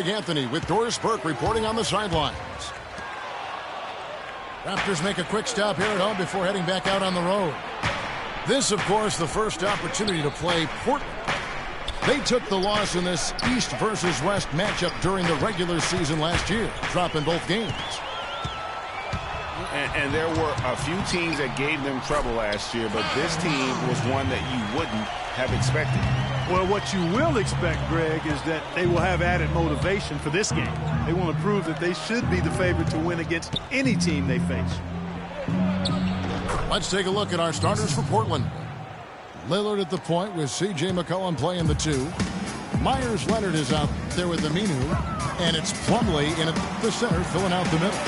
Greg Anthony with Doris Burke reporting on the sidelines. Raptors make a quick stop here at home before heading back out on the road. This, of course, the first opportunity to play Portland. They took the loss in this East versus West matchup during the regular season last year, dropping both games. And there were a few teams that gave them trouble last year, but this team was one that you wouldn't have expected. Well, what you will expect, Greg, is that they will have added motivation for this game. They want to prove that they should be the favorite to win against any team they face. Let's take a look at our starters for Portland. Lillard at the point with C.J. McCollum playing the 2. Myers Leonard is out there with Aminu. And it's Plumlee in at the center filling out the middle.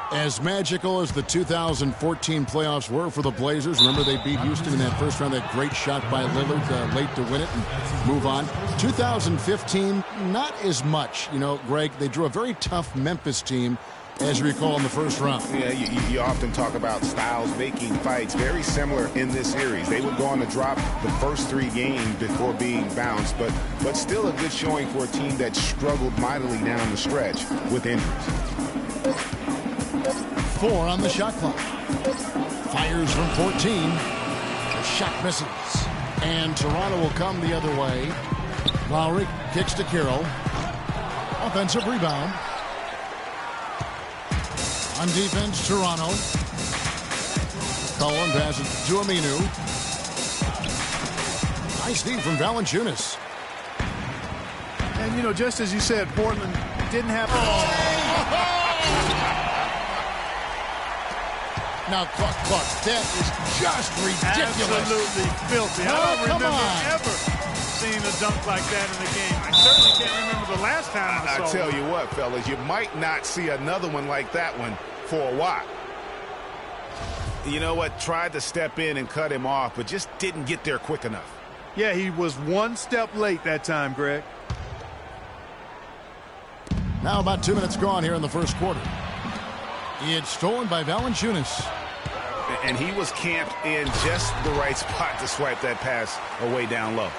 As magical as the 2014 playoffs were for the Blazers, remember they beat Houston in that first round, that great shot by Lillard late to win it and move on. 2015, not as much. You know, Greg, they drew a very tough Memphis team, as you recall, in the first round. Yeah, you often talk about styles making fights. Very similar in this series. They would go on to drop the first 3 games before being bounced, but still a good showing for a team that struggled mightily down the stretch with injuries. 4 on the shot clock. Fires from 14. The shot misses. And Toronto will come the other way. Lowry kicks to Carroll. Offensive rebound. On defense, Toronto. Cullen passes to Aminu. Nice deep from Valanciunas. And, you know, just as you said, Portland didn't have... Now, Clark, that is just ridiculous. Absolutely filthy. I don't remember ever seeing a dunk like that in the game. I certainly can't remember the last time I saw it. I tell you what, fellas, you might not see another one like that one for a while. You know what? Tried to step in and cut him off, but just didn't get there quick enough. Yeah, he was one step late that time, Greg. Now about 2 minutes gone here in the first quarter. It's stolen by Valanciunas. And he was camped in just the right spot to swipe that pass away down low.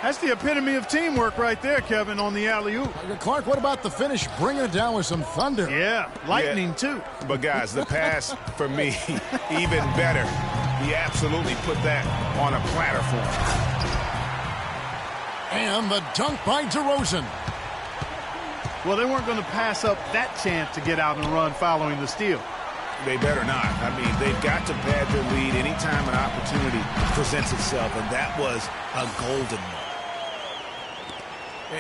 That's the epitome of teamwork right there, Kevin, on the alley-oop. Clark, what about the finish? Bringing it down with some thunder. Yeah, lightning too. But, guys, the pass, for me, even better. He absolutely put that on a platter for him. And the dunk by DeRozan. Well, they weren't going to pass up that chance to get out and run following the steal. They better not. I mean, they've got to pad their lead anytime an opportunity presents itself, and that was a golden one.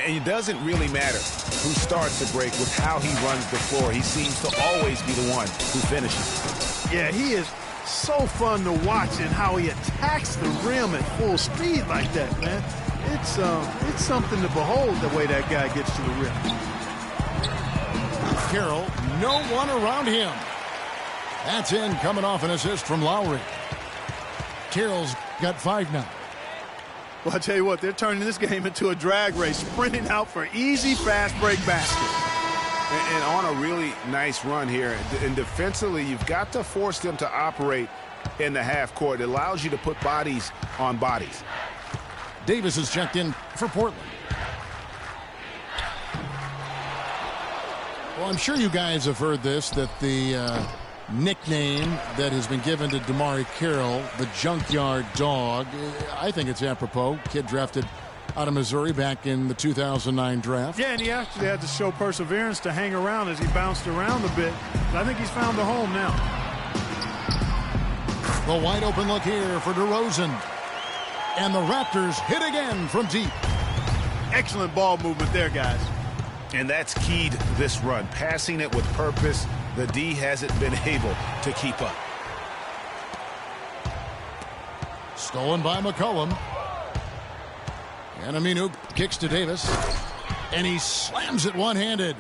And it doesn't really matter who starts the break with how he runs the floor. He seems to always be the one who finishes. Yeah, he is so fun to watch in how he attacks the rim at full speed like that, man. It's something to behold the way that guy gets to the rim. Carroll, no one around him. That's in, coming off an assist from Lowry. Carroll's got 5 now. Well, I tell you what, they're turning this game into a drag race, sprinting out for easy, fast break baskets. And on a really nice run here. And defensively, you've got to force them to operate in the half court. It allows you to put bodies on bodies. Davis is checked in for Portland. Well, I'm sure you guys have heard this, that the nickname that has been given to DeMarre Carroll, the Junkyard Dog, I think it's apropos. Kid drafted out of Missouri back in the 2009 draft. Yeah, and he actually had to show perseverance to hang around as he bounced around a bit. But I think he's found a home now. The wide open look here for DeRozan. And the Raptors hit again from deep. Excellent ball movement there, guys. And that's keyed this run. Passing it with purpose. The D hasn't been able to keep up. Stolen by McCollum. And Aminu kicks to Davis. And he slams it one-handed.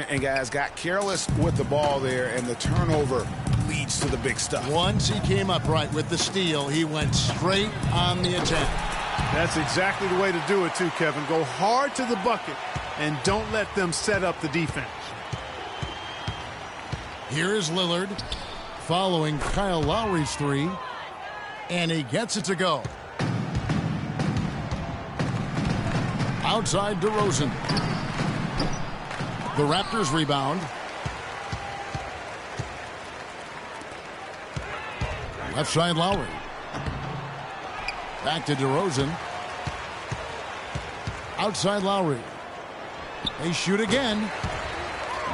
And guys, got careless with the ball there, and the turnover leads to the big stuff. Once he came upright with the steal, he went straight on the attack. That's exactly the way to do it too, Kevin. Go hard to the bucket and don't let them set up the defense. Here is Lillard following Kyle Lowry's 3, and he gets it to go. Outside DeRozan. The Raptors rebound. Left side Lowry. Back to DeRozan. Outside Lowry. They shoot again.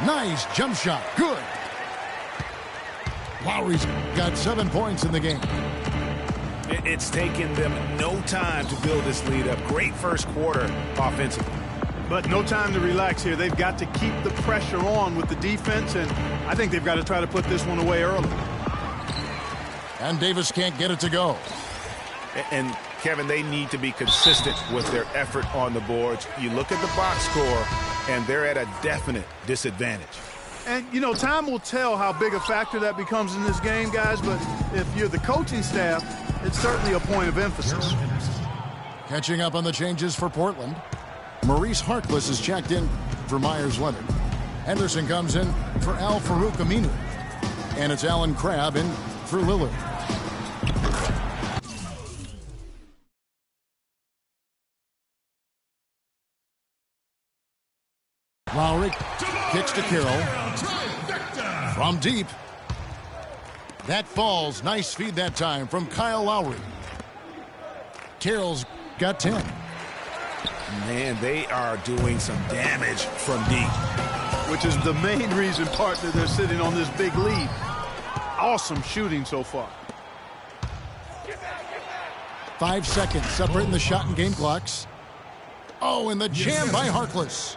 Nice jump shot. Good. Lowry's got 7 points in the game. It's taken them no time to build this lead up. Great first quarter offensively. But no time to relax here. They've got to keep the pressure on with the defense, and I think they've got to try to put this one away early. And Davis can't get it to go. And Kevin, they need to be consistent with their effort on the boards. You look at the box score, and they're at a definite disadvantage. And, you know, time will tell how big a factor that becomes in this game, guys, but if you're the coaching staff, it's certainly a point of emphasis. Catching up on the changes for Portland. Maurice Harkless is checked in for Myers Leonard. Henderson comes in for Al-Farouq Aminu. And it's Alan Crabb in for Lillard. Lowry kicks to Carroll. From deep. That falls. Nice feed that time from Kyle Lowry. Carroll's got 10. Man, they are doing some damage from deep. Which is the main reason, partner, they're sitting on this big lead. Awesome shooting so far. 5 seconds separating the shot and game clocks. Oh, and the jam by Harkless.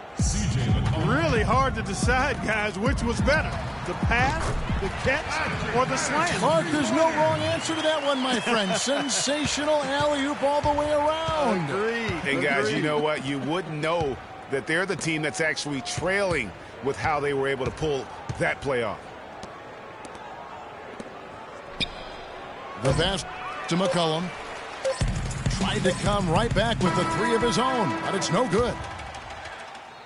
Really hard to decide, guys, which was better. The pass, the catch, or the slam? Mark, there's no wrong answer to that one, my friend. Sensational alley-oop all the way around. Agreed. And guys, you know what? You wouldn't know that they're the team that's actually trailing with how they were able to pull that play off. The pass to McCollum. Tried to come right back with the three of his own, but it's no good.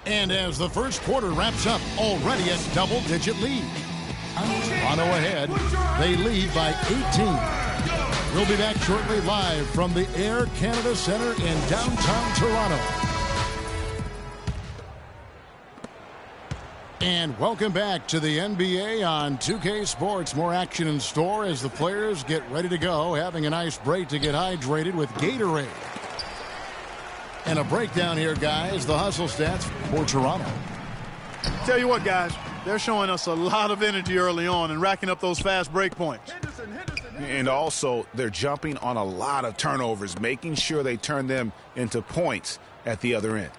And as the first quarter wraps up, already a double-digit lead. Toronto ahead. They lead by 18. We'll be back shortly live from the Air Canada Centre in downtown Toronto. And welcome back to the NBA on 2K Sports. More action in store as the players get ready to go, having a nice break to get hydrated with Gatorade. And a breakdown here, guys, the hustle stats for Toronto. Tell you what, guys, they're showing us a lot of energy early on and racking up those fast break points. And also, they're jumping on a lot of turnovers, making sure they turn them into points at the other end.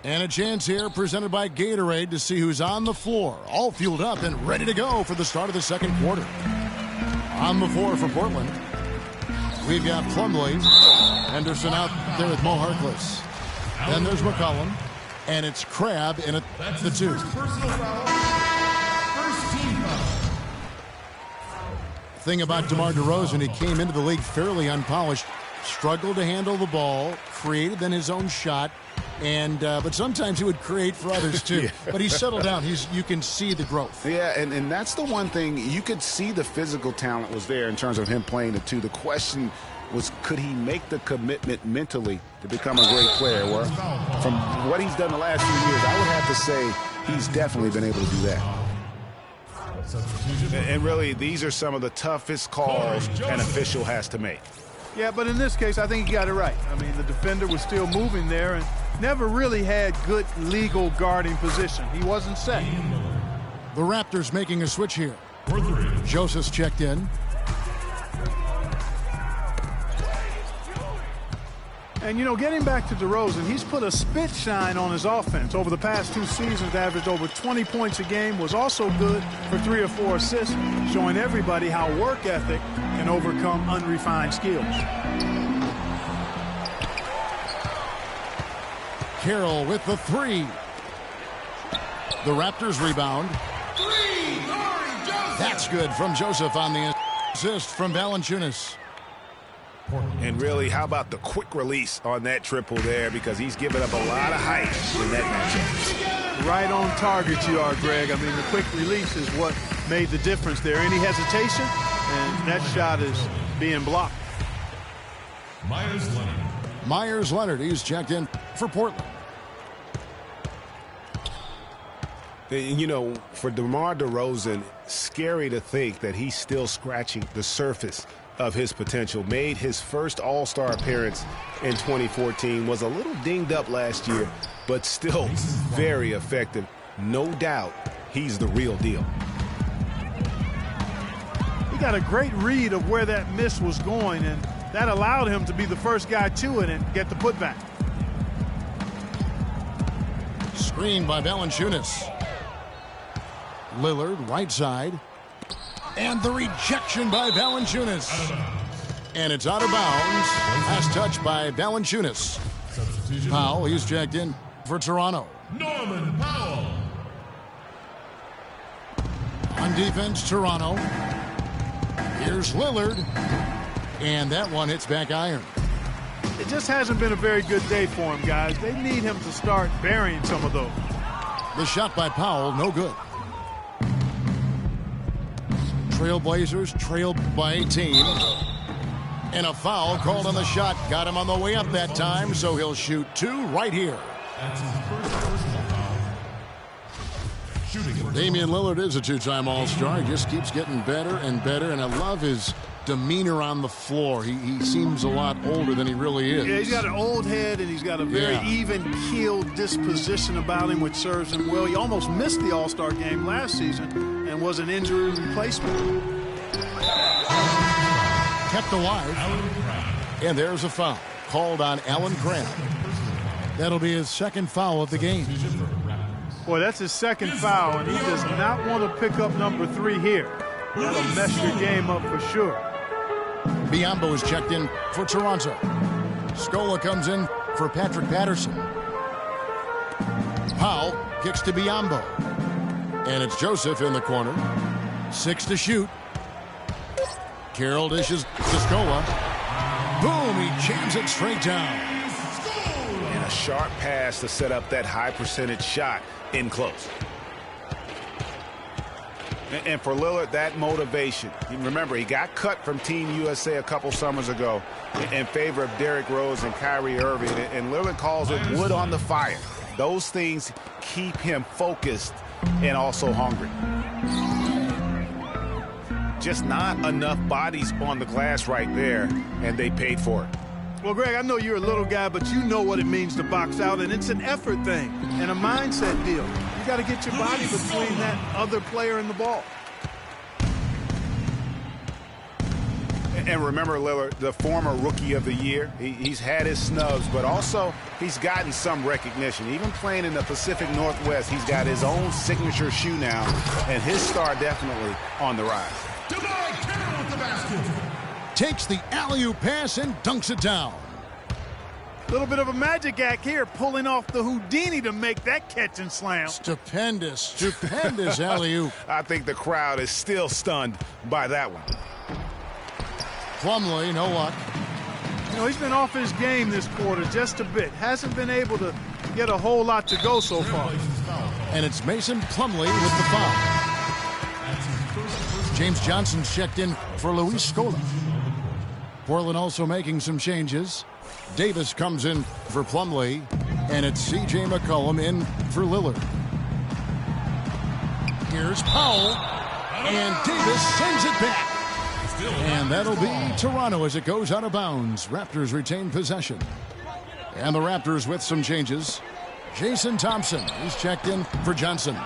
And a chance here presented by Gatorade to see who's on the floor, all fueled up and ready to go for the start of the second quarter. On the floor for Portland, we've got Plumlee. Henderson out there with Mo Harkless. Then there's McCollum. And it's Crabb in at the 2. Thing about DeMar DeRozan, he came into the league fairly unpolished. Struggled to handle the ball. Created then his own shot. And but sometimes he would create for others too. Yeah. But he's settled down. You can see the growth. Yeah, and that's the one thing. You could see the physical talent was there in terms of him playing the 2. The question was, could he make the commitment mentally to become a great player? Well, from what he's done the last few years, I would have to say he's definitely been able to do that. And really, these are some of the toughest calls an official has to make. Yeah, but in this case, I think he got it right. I mean, the defender was still moving there and never really had good legal guarding position. He wasn't set. The Raptors making a switch here. Joseph's checked in. And, you know, getting back to DeRozan, he's put a spit shine on his offense. Over the past 2 seasons, averaged over 20 points a game, was also good for 3 or 4 assists, showing everybody how work ethic can overcome unrefined skills. Carroll with the 3. The Raptors rebound. That's good from Joseph on the assist from Valanciunas. And really, how about the quick release on that triple there, because he's given up a lot of height in that matchup. Right on target you are, Greg. I mean, the quick release is what made the difference there. Any hesitation, and that shot is being blocked. Myers Leonard, he's checked in for Portland. You know, for DeMar DeRozan, scary to think that he's still scratching the surface of his potential. Made his first All-Star appearance in 2014, was a little dinged up last year, but still very effective. No doubt he's the real deal. He got a great read of where that miss was going, and that allowed him to be the first guy to it and get the putback. Screen by Valanciunas. Lillard, right side. And the rejection by Valanciunas. And it's out of bounds. Pass touch by Valanciunas. Powell, he's checked in for Toronto. Norman Powell. On defense, Toronto. Here's Lillard. And that one hits back iron. It just hasn't been a very good day for him, guys. They need him to start burying some of those. The shot by Powell, no good. Trailblazers trailed by 18. And a foul called on the shot. Got him on the way up that time, so he'll shoot 2 right here. That's his first personal foul. Shooting. Damian Lillard is a 2-time All-Star. He just keeps getting better and better, and I love his demeanor on the floor. He seems a lot older than he really is. Yeah, he's got an old head, and he's got a very even-keeled disposition about him, which serves him well. He almost missed the All-Star game last season and was an injury replacement. Kept alive. And there's a foul called on Allen Crabbe. That'll be his second foul of the game. Boy, that's his second foul, and he does not want to pick up number 3 here. That'll mess your game up for sure. Biyombo is checked in for Toronto. Scola comes in for Patrick Patterson. Powell kicks to Biyombo. And it's Joseph in the corner. 6 to shoot. Carroll dishes to Scola. Boom, he jams it straight down. And a sharp pass to set up that high percentage shot in close. And for Lillard, that motivation. Remember, he got cut from Team USA a couple summers ago in favor of Derrick Rose and Kyrie Irving. And Lillard calls it wood on the fire. Those things keep him focused and also hungry. Just not enough bodies on the glass right there, and they paid for it. Well, Greg, I know you're a little guy, but you know what it means to box out, and it's an effort thing and a mindset deal. You got to get your body between that other player and the ball. And remember, Lillard, the former Rookie of the Year, he's had his snubs, but also he's gotten some recognition. Even playing in the Pacific Northwest, he's got his own signature shoe now, and his star definitely on the rise. Carroll with the basket. Takes the alley-oop pass and dunks it down. A little bit of a magic act here, pulling off the Houdini to make that catch and slam. Stupendous alley-oop. I think the crowd is still stunned by that one. Plumlee, no luck. You know, he's been off his game this quarter just a bit. Hasn't been able to get a whole lot to go so far. And it's Mason Plumlee with the foul. James Johnson's checked in for Luis Scola. Portland also making some changes. Davis comes in for Plumlee, and it's C.J. McCollum in for Lillard. Here's Powell, and Davis sends it back. And that'll be Toronto as it goes out of bounds. Raptors retain possession. And the Raptors with some changes. Jason Thompson is checked in for Johnson.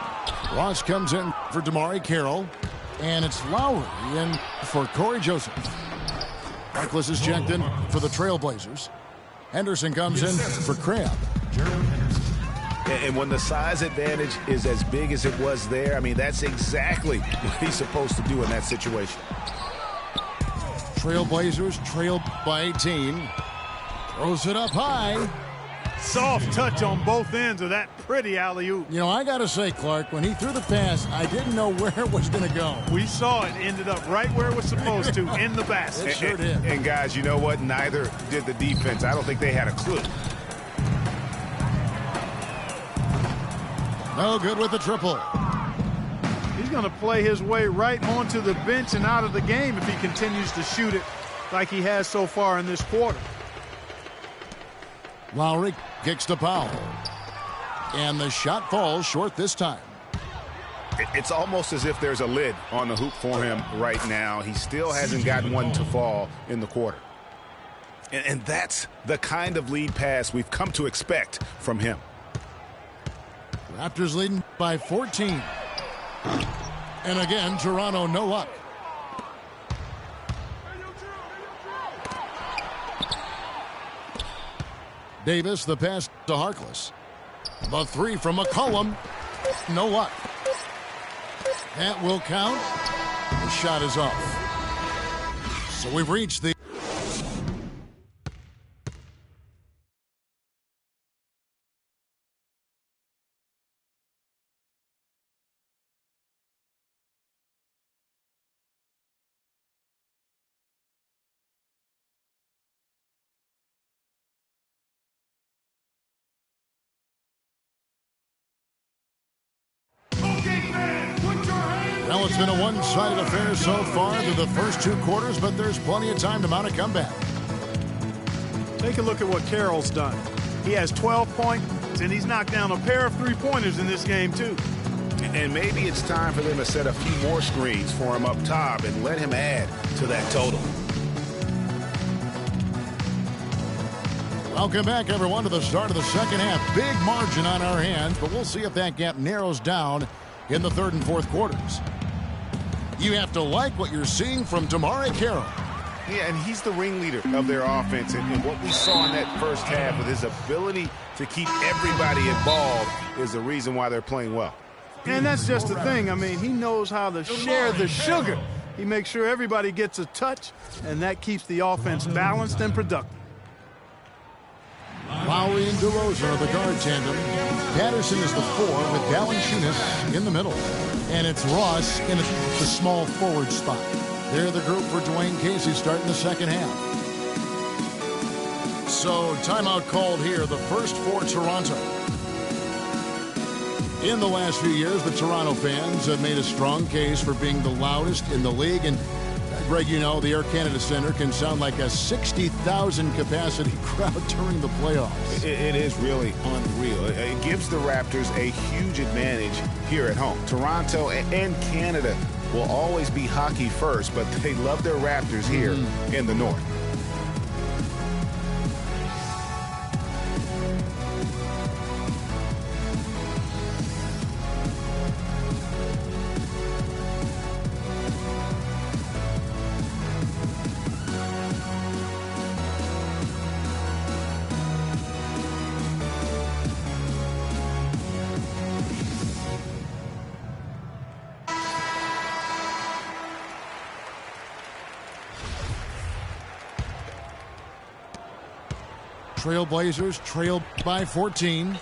Ross comes in for DeMar Carroll. And it's Lowry in for Corey Joseph. Harkless is checked in for the Trailblazers. Henderson comes in for Crabbe. And when the size advantage is as big as it was there, I mean, that's exactly what he's supposed to do in that situation. Trailblazers trailed by 18. Throws it up high. Soft touch on both ends of that pretty alley-oop. You know, I got to say, Clark, when he threw the pass, I didn't know where it was going to go. We saw it ended up right where it was supposed to, in the basket. It sure did. And guys, you know what? Neither did the defense. I don't think they had a clue. No good with the triple. He's going to play his way right onto the bench and out of the game if he continues to shoot it like he has so far in this quarter. Lowry kicks to Powell. And the shot falls short this time. It's almost as if there's a lid on the hoop for him right now. He still hasn't gotten one to fall in the quarter. And that's the kind of lead pass we've come to expect from him. Raptors leading by 14. And again, Toronto no luck. Davis, the pass to Harkless. The three from McCollum. No luck. That will count. The shot is off. So we've reached the... Well, it's been a one-sided affair so far through the first two quarters, but there's plenty of time to mount a comeback. Take a look at what Carroll's done. He has 12 points, and he's knocked down a pair of three-pointers in this game, too. And maybe it's time for them to set a few more screens for him up top and let him add to that total. Welcome back, everyone, to the start of the second half. Big margin on our hands, but we'll see if that gap narrows down in the third and fourth quarters. You have to like what you're seeing from DeMar Carroll. Yeah, and he's the ringleader of their offense. And what we saw in that first half with his ability to keep everybody involved is the reason why they're playing well. And that's just the thing. I mean, he knows how to share the sugar. He makes sure everybody gets a touch, and that keeps the offense balanced and productive. Lowry and DeRozan are the guard tandem. Patterson is the four with Valanciunas in the middle. And it's Ross in the small forward spot. They're the group for Dwayne Casey starting the second half. So timeout called here, the first for Toronto. In the last few years, the Toronto fans have made a strong case for being the loudest in the league. And Greg, you know, the Air Canada Center can sound like a 60,000 capacity crowd during the playoffs. It is really unreal. It gives the Raptors a huge advantage here at home. Toronto and Canada will always be hockey first, but they love their Raptors here in the North. Trailblazers trailed by 14.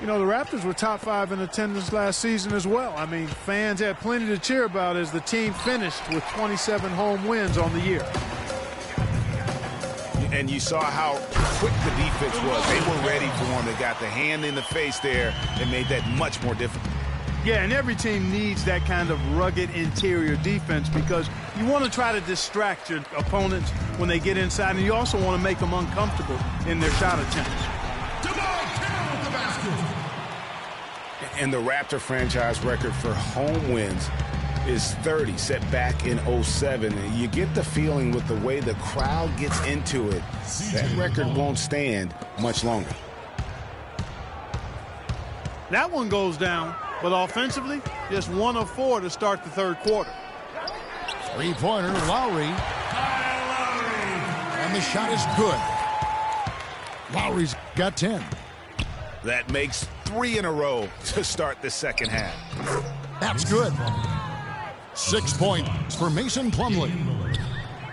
You know, the Raptors were top 5 in attendance last season as well. I mean, fans had plenty to cheer about as the team finished with 27 home wins on the year. And you saw how quick the defense was. They were ready for him. They got the hand in the face there and made that much more difficult. Yeah, and every team needs that kind of rugged interior defense because you want to try to distract your opponents when they get inside, and you also want to make them uncomfortable in their shot attempts. And the Raptor franchise record for home wins is 30, set back in 07. And you get the feeling with the way the crowd gets into it, that record won't stand much longer. That one goes down. But offensively, just 1 of 4 to start the third quarter. Three-pointer, Lowry. And the shot is good. Lowry's got 10. That makes 3 in a row to start the second half. That's good. 6 points for Mason Plumlee.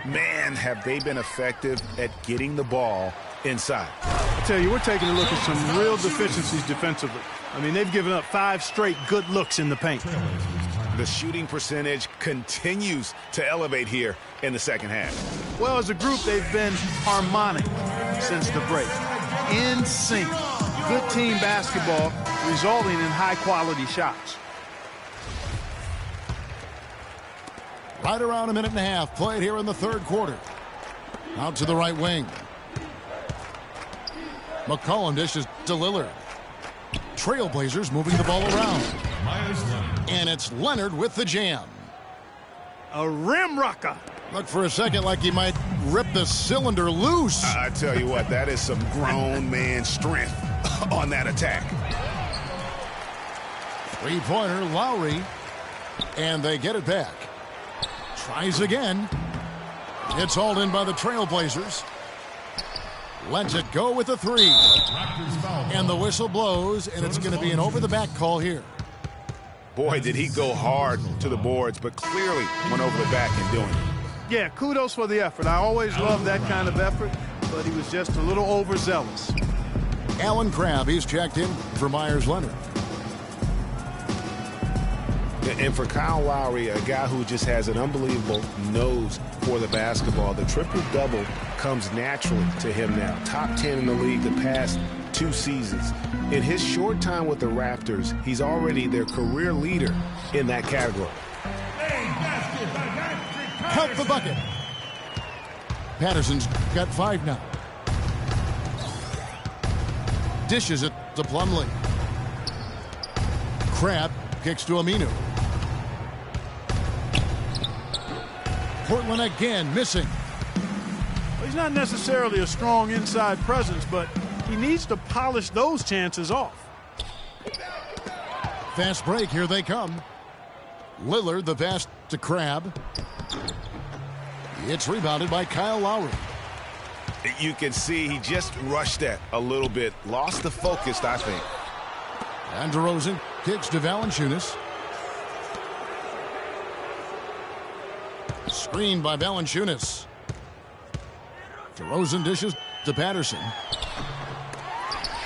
Man, have they been effective at getting the ball inside. I tell you, we're taking a look at some real deficiencies defensively. I mean, they've given up 5 straight good looks in the paint. The shooting percentage continues to elevate here in the second half. Well, as a group, they've been harmonic since the break. In sync. Good team basketball resulting in high-quality shots. Right around a minute and a half played here in the third quarter. Out to the right wing. McCollum dishes to Lillard. Trailblazers moving the ball around. And it's Leonard with the jam. A rim rocker. Looked for a second like he might rip the cylinder loose. I tell you what, that is some grown man strength on that attack. Three-pointer, Lowry. And they get it back. Tries again. It's hauled in by the Trailblazers. Lets it go with a three. And the whistle blows, and it's going to be an over-the-back call here. Boy, did he go hard to the boards, but clearly went over the back in doing it. Yeah, kudos for the effort. I always love that kind of effort, but he was just a little overzealous. Alan Crabb, he's checked in for Myers Leonard. And for Kyle Lowry, a guy who just has an unbelievable nose for the basketball, the triple-double comes naturally to him now. Top 10 in the league the past 2 seasons. In his short time with the Raptors, he's already their career leader in that category. Help the bucket. Patterson's got 5 now. Dishes it to Plumlee. Crabb kicks to Aminu. Portland again missing. Well, he's not necessarily a strong inside presence, but he needs to polish those chances off. Fast break, here they come. Lillard, the pass to Crabb. It's rebounded by Kyle Lowry. You can see he just rushed that a little bit. Lost the focus, I think. And DeRozan kicks to Valanciunas. Screened by Valanciunas. DeRozan dishes to Patterson.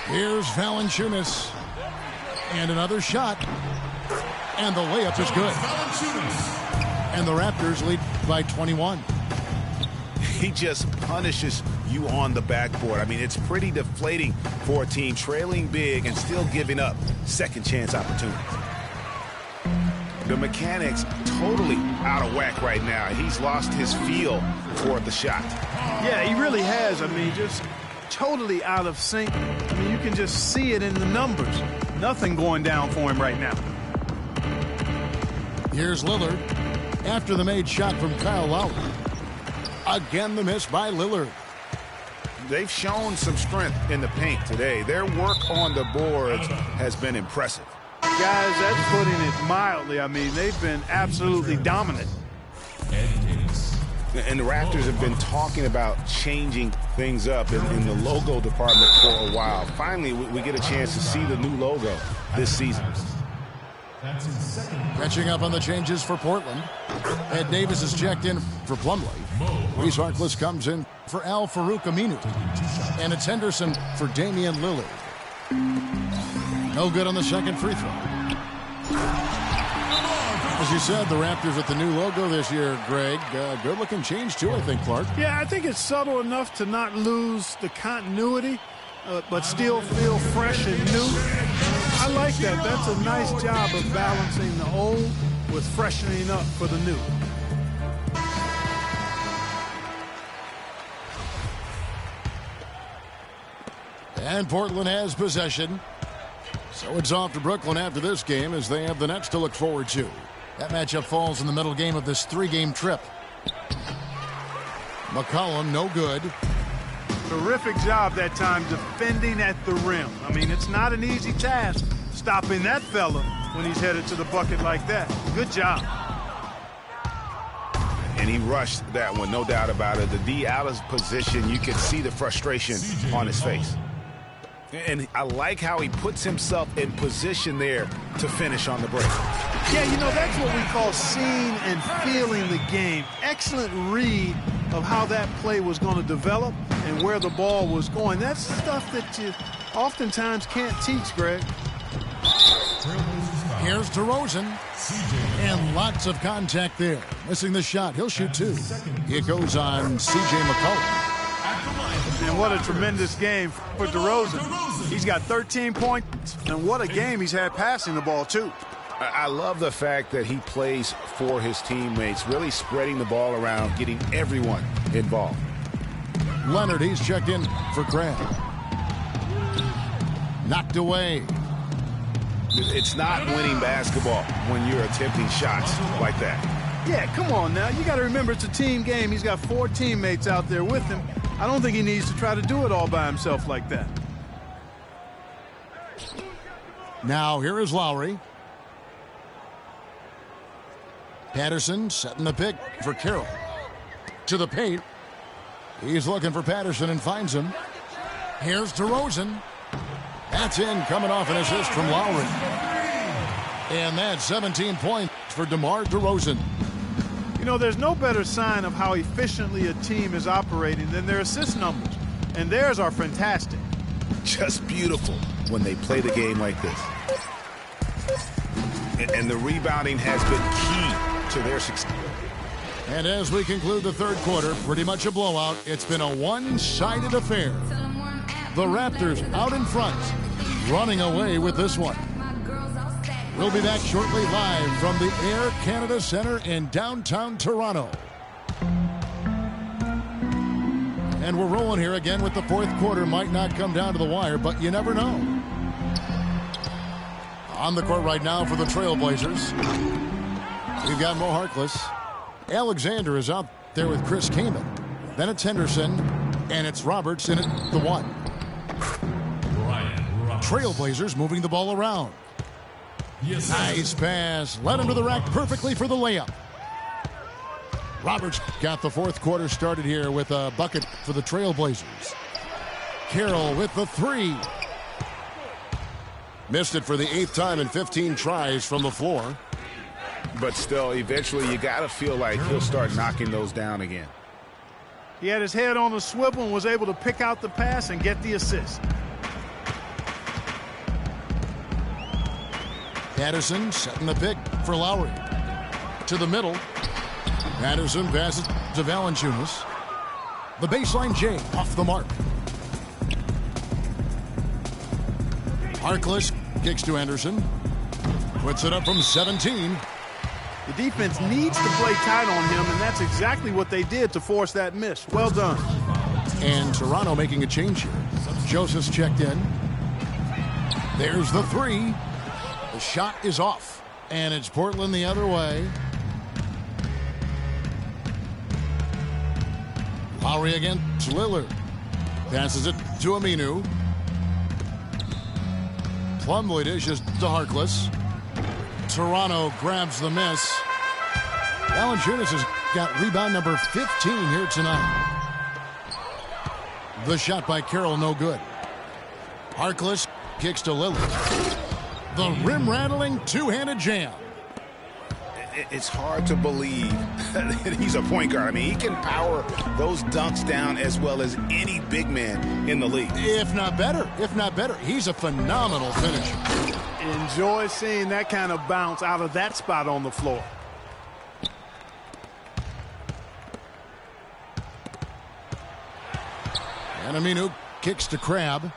Here's Valanciunas. And another shot. And the layup is good. And the Raptors lead by 21. He just punishes you on the backboard. I mean, it's pretty deflating for a team trailing big and still giving up second chance opportunities. The mechanics totally out of whack right now. He's lost his feel for the shot. Yeah, he really has. I mean, just totally out of sync. I mean, you can just see it in the numbers. Nothing going down for him right now. Here's Lillard after the made shot from Kyle Lowry. Again, the miss by Lillard. They've shown some strength in the paint today. Their work on the boards has been impressive. Guys, that's putting it mildly. I mean, they've been absolutely dominant. And the Raptors have been talking about changing things up in the logo department for a while. Finally, we get a chance to see the new logo this season. Catching up on the changes for Portland. Ed Davis is checked in for Plumlee. Reece Harkless comes in for Al Farouk Aminu. And it's Henderson for Damian Lillard. No good on the second free throw. As you said, the Raptors with the new logo this year, Greg. Good-looking change, too, I think, Clark. Yeah, I think it's subtle enough to not lose the continuity, but still feel fresh and new. I like that. That's a nice job of balancing the old with freshening up for the new. And Portland has possession. So it's off to Brooklyn after this game as they have the Nets to look forward to. That matchup falls in the middle game of this 3-game trip. McCollum, no good. Terrific job that time defending at the rim. I mean, it's not an easy task stopping that fella when he's headed to the bucket like that. Good job. And he rushed that one, no doubt about it. The D out of position, you can see the frustration on his face. And I like how he puts himself in position there to finish on the break. Yeah, you know, that's what we call seeing and feeling the game. Excellent read of how that play was going to develop and where the ball was going. That's stuff that you oftentimes can't teach, Greg. Here's DeRozan. And lots of contact there. Missing the shot. He'll shoot 2. It goes on C.J. McCollum. And what a tremendous game for DeRozan. He's got 13 points, and what a game he's had passing the ball, too. I love the fact that he plays for his teammates, really spreading the ball around, getting everyone involved. Leonard, he's checked in for Crabb. Knocked away. It's not winning basketball when you're attempting shots like that. Yeah, come on now. You got to remember it's a team game. He's got 4 teammates out there with him. I don't think he needs to try to do it all by himself like that. Now here is Lowry. Patterson setting the pick for Carroll. To the paint. He's looking for Patterson and finds him. Here's DeRozan. That's in, coming off an assist from Lowry. And that's 17 points for DeMar DeRozan. You know, there's no better sign of how efficiently a team is operating than their assist numbers. And theirs are fantastic. Just beautiful when they play the game like this. And the rebounding has been key to their success. And as we conclude the third quarter, pretty much a blowout. It's been a one-sided affair. The Raptors out in front, running away with this one. We'll be back shortly live from the Air Canada Centre in downtown Toronto. And we're rolling here again with the fourth quarter. Might not come down to the wire, but you never know. On the court right now for the Trailblazers, we've got Mo Harkless. Alexander is out there with Chris Kaman. Then it's Henderson, and it's Roberts in at the 1. Trailblazers moving the ball around. Yes, Nice pass. Led him to the rack perfectly for the layup. Roberts got the fourth quarter started here with a bucket for the Trailblazers. Carroll with the 3. Missed it for the 8th time in 15 tries from the floor. But still, eventually you got to feel like he'll start knocking those down again. He had his head on a swivel and was able to pick out the pass and get the assist. Patterson setting the pick for Lowry. To the middle. Patterson passes to Valanciunas. The baseline J off the mark. Harkless kicks to Anderson. Puts it up from 17. The defense needs to play tight on him, and that's exactly what they did to force that miss. Well done. And Toronto making a change here. Joseph's checked in. There's the 3. The shot is off. And it's Portland the other way. Lowry against Lillard. Passes it to Aminu. Plumlee dishes to Harkless. Toronto grabs the miss. Valanciunas has got rebound number 15 here tonight. The shot by Carroll, no good. Harkless kicks to Lillard. The rim-rattling two-handed jam. It's hard to believe that he's a point guard. I mean, he can power those dunks down as well as any big man in the league. If not better. If not better. He's a phenomenal finisher. Enjoy seeing that kind of bounce out of that spot on the floor. And Aminu kicks to Crabbe.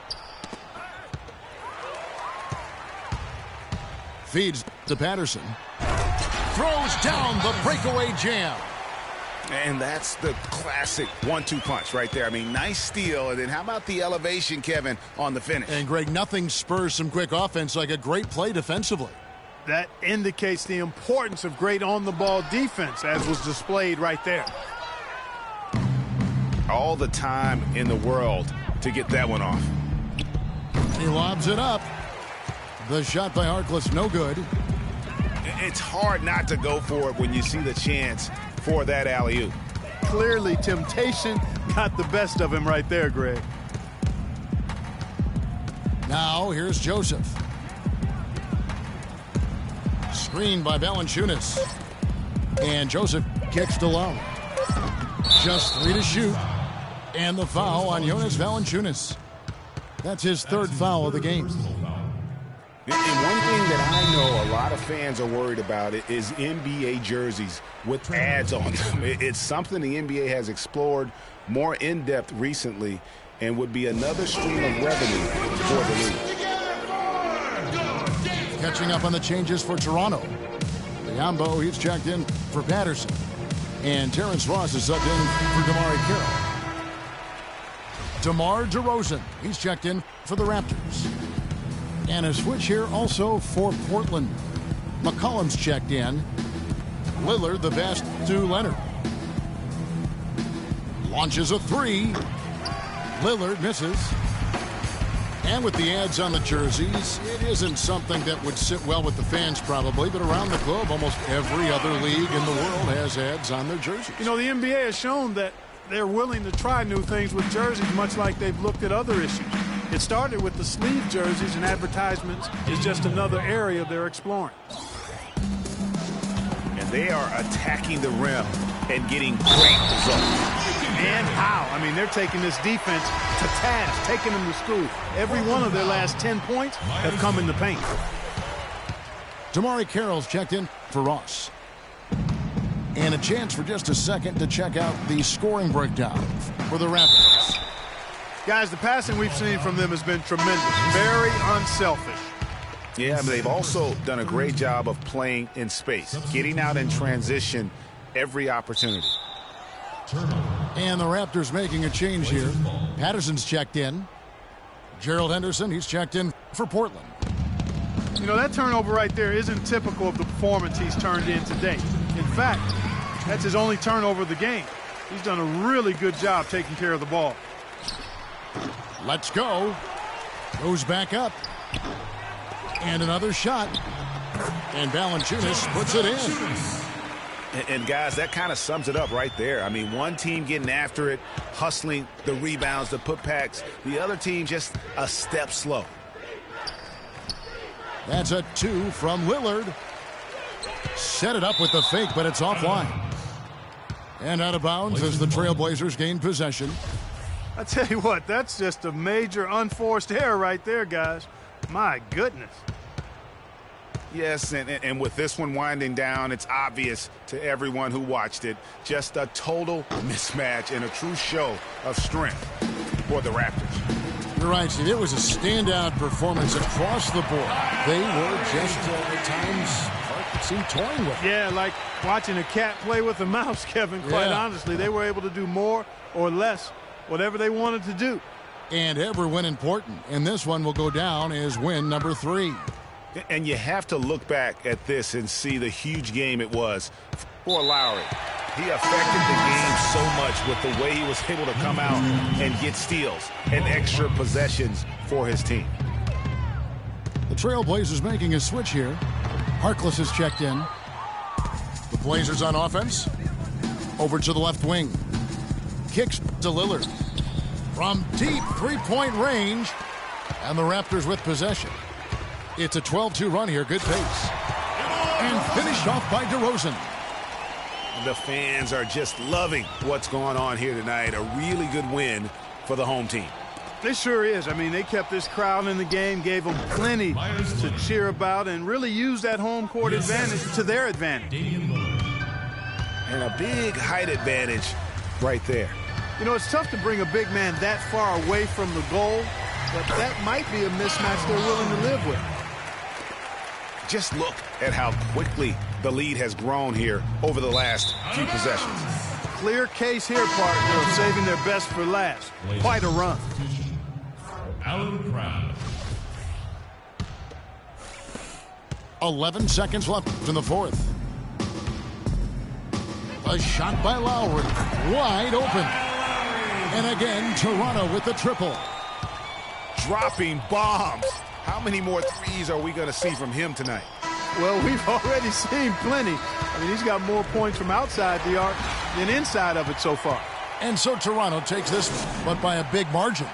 Feeds to Patterson. Throws down the breakaway jam. And that's the classic 1-2 punch right there. I mean, nice steal. And then how about the elevation, Kevin, on the finish? And, Greg, nothing spurs some quick offense like a great play defensively. That indicates the importance of great on-the-ball defense, as was displayed right there. All the time in the world to get that one off. He lobs it up. The shot by Harkless, no good. It's hard not to go for it when you see the chance for that alley-oop. Clearly, temptation got the best of him right there, Greg. Now, here's Joseph. Screened by Valanciunas. And Joseph kicks to Lowry. Just 3 to shoot. And the foul on Jonas Valanciunas. That's his 3rd foul of the game. And one thing that I know a lot of fans are worried about is NBA jerseys with ads on them. It's something the NBA has explored more in-depth recently and would be another stream of revenue for the league. Catching up on the changes for Toronto. Biombo, he's checked in for Patterson. And Terrence Ross is subbed in for DeMar Carroll. DeMar DeRozan, he's checked in for the Raptors. And a switch here also for Portland. McCollum's checked in. Lillard the best to Leonard. Launches a three. Lillard misses. And with the ads on the jerseys, it isn't something that would sit well with the fans probably, but around the globe, almost every other league in the world has ads on their jerseys. You know, the NBA has shown that they're willing to try new things with jerseys, much like they've looked at other issues. It started with the sleeve jerseys, and advertisements is just another area they're exploring. And they are attacking the rim and getting great results. And how? I mean, they're taking this defense to task, taking them to school. Every one of their last 10 points have come in the paint. Damari Carroll's checked in for Ross. And a chance for just a second to check out the scoring breakdown for the Raptors. Guys, the passing we've seen from them has been tremendous. Very unselfish. Yeah, but they've also done a great job of playing in space, getting out in transition every opportunity. And the Raptors making a change here. Patterson's checked in. Gerald Henderson, he's checked in for Portland. You know, that turnover right there isn't typical of the performance he's turned in today. In fact, that's his only turnover of the game. He's done a really good job taking care of the ball. Let's go. Goes back up. And another shot. And Valanciunas puts it in. And guys, that kind of sums it up right there. I mean, one team getting after it, hustling the rebounds, the putbacks. The other team just a step slow. That's a two from Lillard. Set it up with the fake, but it's offline. And out of bounds as the Trailblazers gain possession. I tell you what, that's just a major unforced error right there, guys. My goodness. Yes, and with this one winding down, it's obvious to everyone who watched it. Just a total mismatch and a true show of strength for the Raptors. You're right, Steve. It was a standout performance across the board. They were just, at times, it seemed toying with it. Yeah, like watching a cat play with a mouse, Kevin. Quite honestly, they were able to do more or less, whatever they wanted to do. And every win important. And this one will go down as win number 3. And you have to look back at this and see the huge game it was for Lowry. He affected the game so much with the way he was able to come out and get steals and extra possessions for his team. The Trailblazers making a switch here. Harkless has checked in. The Blazers on offense. Over to the left wing. Kicks to Lillard. From deep three-point range. And the Raptors with possession. It's a 12-2 run here. Good pace. And finished off by DeRozan. The fans are just loving what's going on here tonight. A really good win for the home team. It sure is. I mean, they kept this crowd in the game, gave them plenty to cheer about, and really used that home court advantage to their advantage. And a big height advantage right there. You know, it's tough to bring a big man that far away from the goal, but that might be a mismatch they're willing to live with. Just look at how quickly the lead has grown here over the last few possessions. Clear case here, partner, of saving their best for last. Quite a run. Allen Crabbe. 11 seconds left in the fourth. A shot by Lowry. Wide open. And again, Toronto with the triple. Dropping bombs. How many more threes are we going to see from him tonight? Well, we've already seen plenty. I mean, he's got more points from outside the arc than inside of it so far. And so Toronto takes this one, but by a big margin.